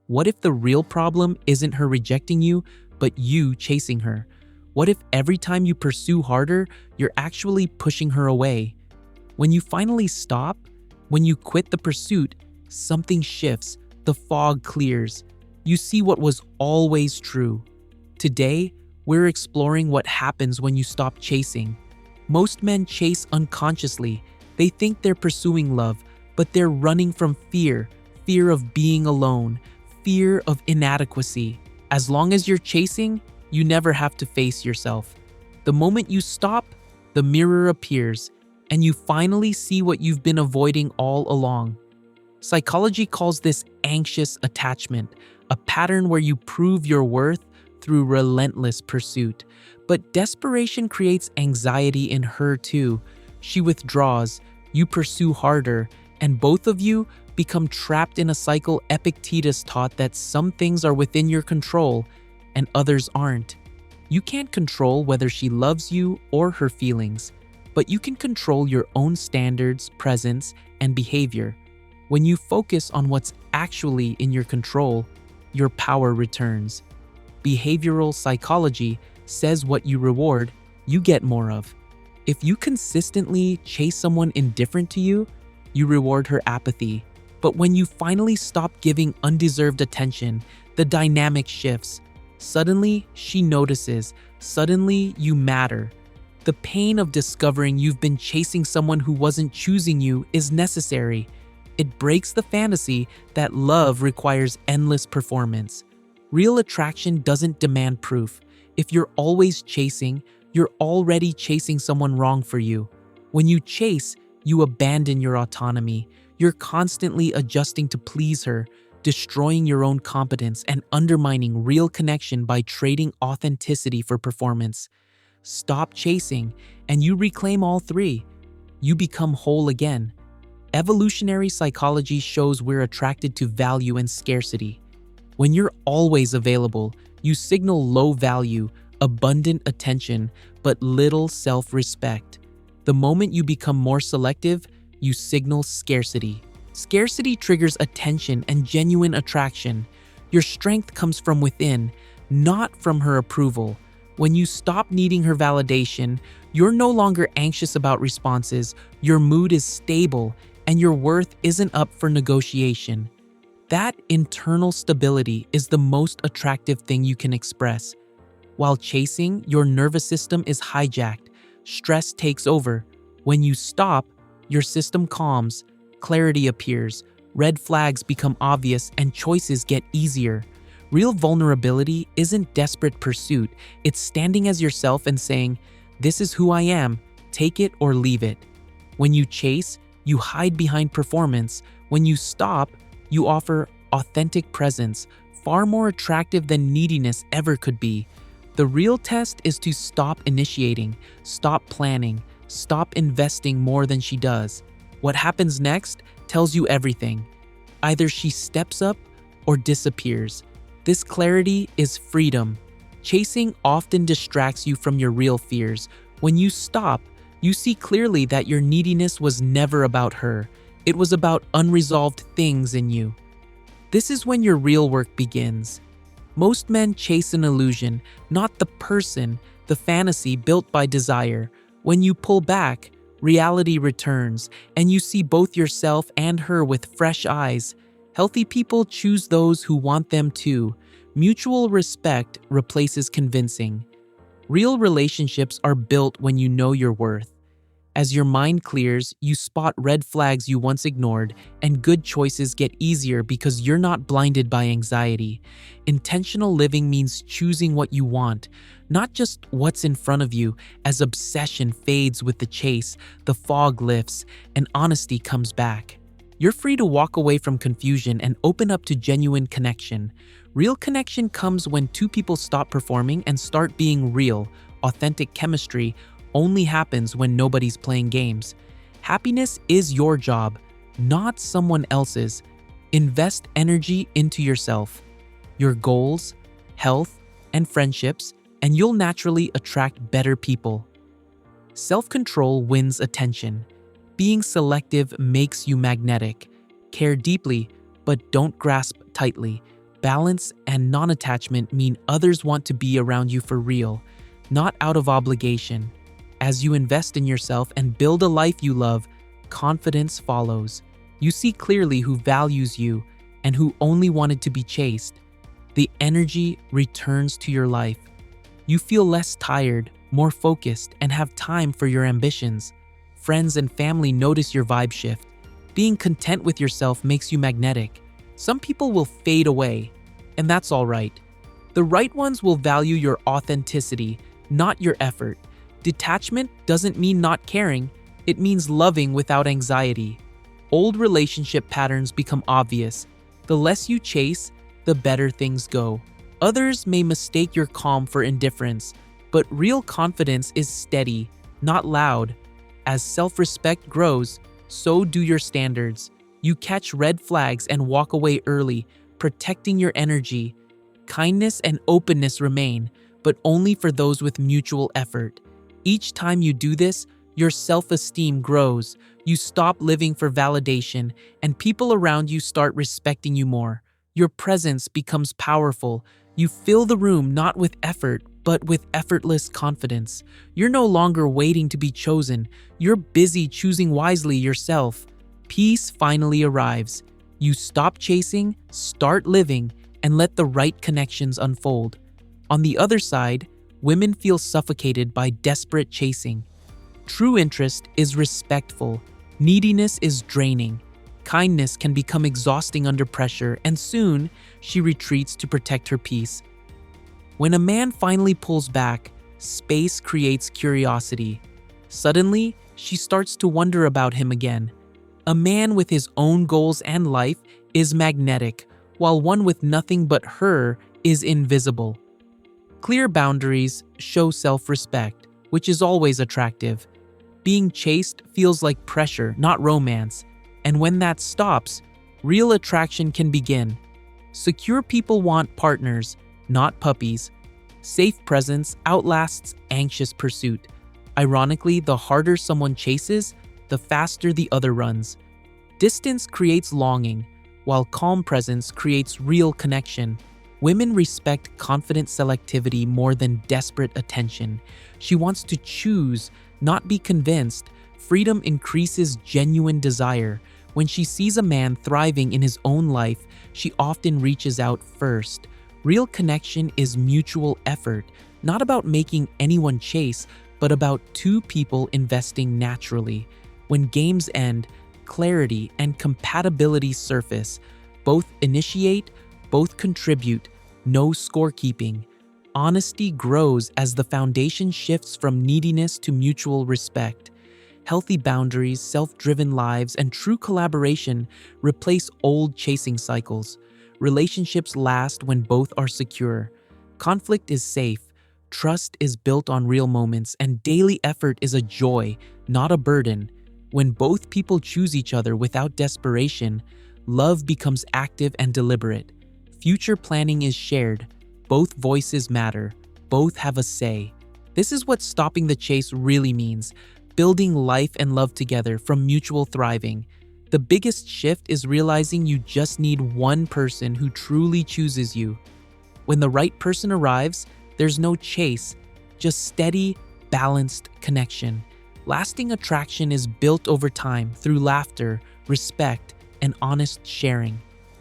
What if the real problem isn't her rejecting you, but you chasing her? What if every time you pursue harder, you're actually pushing her away? When you finally stop, when you quit the pursuit, something shifts, the fog clears. You see what was always true. Today, we're exploring what happens when you stop chasing. Most men chase unconsciously. They think they're pursuing love, but they're running from fear, fear of being alone, fear of inadequacy. As long as you're chasing, you never have to face yourself. The moment you stop, the mirror appears, and you finally see what you've been avoiding all along. Psychology calls this anxious attachment, a pattern where you prove your worth through relentless pursuit. But desperation creates anxiety in her too. She withdraws, you pursue harder, and both of you become trapped in a cycle. Epictetus taught that some things are within your control and others aren't. You can't control whether she loves you or her feelings, but you can control your own standards, presence, and behavior. When you focus on what's actually in your control, your power returns. Behavioral psychology says what you reward, you get more of. If you consistently chase someone indifferent to you, you reward her apathy. But when you finally stop giving undeserved attention, the dynamic shifts. Suddenly, she notices. Suddenly, you matter. The pain of discovering you've been chasing someone who wasn't choosing you is necessary. It breaks the fantasy that love requires endless performance. Real attraction doesn't demand proof. If you're always chasing, you're already chasing someone wrong for you. When you chase, you abandon your autonomy. You're constantly adjusting to please her, destroying your own competence and undermining real connection by trading authenticity for performance. Stop chasing, and you reclaim all three. You become whole again. Evolutionary psychology shows we're attracted to value and scarcity. When you're always available, you signal low value, abundant attention, but little self-respect. The moment you become more selective, you signal scarcity. Scarcity triggers attention and genuine attraction. Your strength comes from within, not from her approval. When you stop needing her validation, you're no longer anxious about responses, your mood is stable, and your worth isn't up for negotiation. That internal stability is the most attractive thing you can express. While chasing, your nervous system is hijacked. Stress takes over. When you stop, your system calms, clarity appears, red flags become obvious, and choices get easier. Real vulnerability isn't desperate pursuit. It's standing as yourself and saying, "This is who I am, take it or leave it." When you chase, you hide behind performance. When you stop, you offer authentic presence, far more attractive than neediness ever could be. The real test is to stop initiating, stop planning, stop investing more than she does. What happens next tells you everything. Either she steps up or disappears. This clarity is freedom. Chasing often distracts you from your real fears. When you stop, you see clearly that your neediness was never about her. It was about unresolved things in you. This is when your real work begins. Most men chase an illusion, not the person, the fantasy built by desire. When you pull back, reality returns, and you see both yourself and her with fresh eyes. Healthy people choose those who want them too. Mutual respect replaces convincing. Real relationships are built when you know your worth. As your mind clears, you spot red flags you once ignored, and good choices get easier because you're not blinded by anxiety. Intentional living means choosing what you want, not just what's in front of you. As obsession fades with the chase, the fog lifts, and honesty comes back. You're free to walk away from confusion and open up to genuine connection. Real connection comes when two people stop performing and start being real. Authentic chemistry only happens when nobody's playing games. Happiness is your job, not someone else's. Invest energy into yourself, your goals, health, and friendships, and you'll naturally attract better people. Self-control wins attention. Being selective makes you magnetic. Care deeply, but don't grasp tightly. Balance and non-attachment mean others want to be around you for real, not out of obligation. As you invest in yourself and build a life you love, confidence follows. You see clearly who values you and who only wanted to be chased. The energy returns to your life. You feel less tired, more focused, and have time for your ambitions. Friends and family notice your vibe shift. Being content with yourself makes you magnetic. Some people will fade away, and that's all right. The right ones will value your authenticity, not your effort. Detachment doesn't mean not caring, it means loving without anxiety. Old relationship patterns become obvious. The less you chase, the better things go. Others may mistake your calm for indifference, but real confidence is steady, not loud. As self-respect grows, so do your standards. You catch red flags and walk away early, protecting your energy. Kindness and openness remain, but only for those with mutual effort. Each time you do this, your self-esteem grows. You stop living for validation, and people around you start respecting you more. Your presence becomes powerful. You fill the room not with effort, but with effortless confidence. You're no longer waiting to be chosen. You're busy choosing wisely yourself. Peace finally arrives. You stop chasing, start living, and let the right connections unfold. On the other side, women feel suffocated by desperate chasing. True interest is respectful. Neediness is draining. Kindness can become exhausting under pressure, and soon she retreats to protect her peace. When a man finally pulls back, space creates curiosity. Suddenly, she starts to wonder about him again. A man with his own goals and life is magnetic, while one with nothing but her is invisible. Clear boundaries show self-respect, which is always attractive. Being chased feels like pressure, not romance. And when that stops, real attraction can begin. Secure people want partners, not puppies. Safe presence outlasts anxious pursuit. Ironically, the harder someone chases, the faster the other runs. Distance creates longing, while calm presence creates real connection. Women respect confident selectivity more than desperate attention. She wants to choose, not be convinced. Freedom increases genuine desire. When she sees a man thriving in his own life, she often reaches out first. Real connection is mutual effort, not about making anyone chase, but about two people investing naturally. When games end, clarity and compatibility surface. Both initiate, both contribute, no scorekeeping. Honesty grows as the foundation shifts from neediness to mutual respect. Healthy boundaries, self-driven lives, and true collaboration replace old chasing cycles. Relationships last when both are secure. Conflict is safe. Trust is built on real moments, and daily effort is a joy, not a burden. When both people choose each other without desperation, love becomes active and deliberate. Future planning is shared. Both voices matter. Both have a say. This is what stopping the chase really means. Building life and love together from mutual thriving. The biggest shift is realizing you just need one person who truly chooses you. When the right person arrives, there's no chase, just steady, balanced connection. Lasting attraction is built over time through laughter, respect, and honest sharing.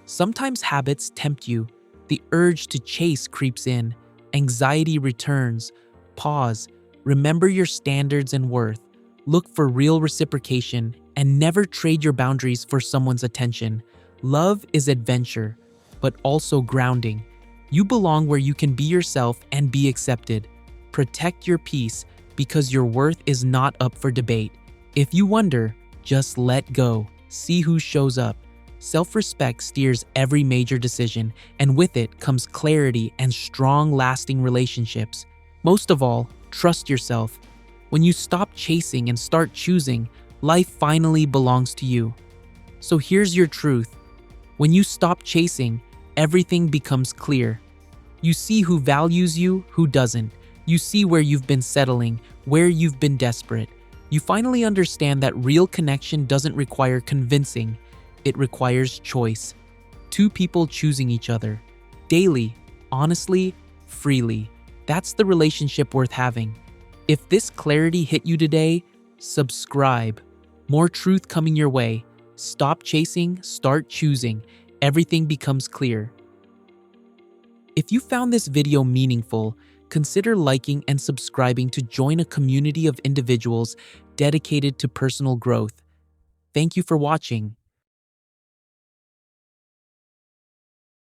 Sometimes habits tempt you. The urge to chase creeps in. Anxiety returns. Pause. Remember your standards and worth. Look for real reciprocation and never trade your boundaries for someone's attention. Love is adventure, but also grounding. You belong where you can be yourself and be accepted. Protect your peace because your worth is not up for debate. If you wonder, just let go. See who shows up. Self-respect steers every major decision, and with it comes clarity and strong, lasting relationships. Most of all, trust yourself. When you stop chasing and start choosing, life finally belongs to you. So here's your truth. When you stop chasing, everything becomes clear. You see who values you, who doesn't. You see where you've been settling, where you've been desperate. You finally understand that real connection doesn't require convincing. It requires choice. Two people choosing each other. daily, honestly, freely. That's the relationship worth having. If this clarity hit you today, subscribe. More truth coming your way. Stop chasing, start choosing. Everything becomes clear. If you found this video meaningful, consider liking and subscribing to join a community of individuals dedicated to personal growth. Thank you for watching.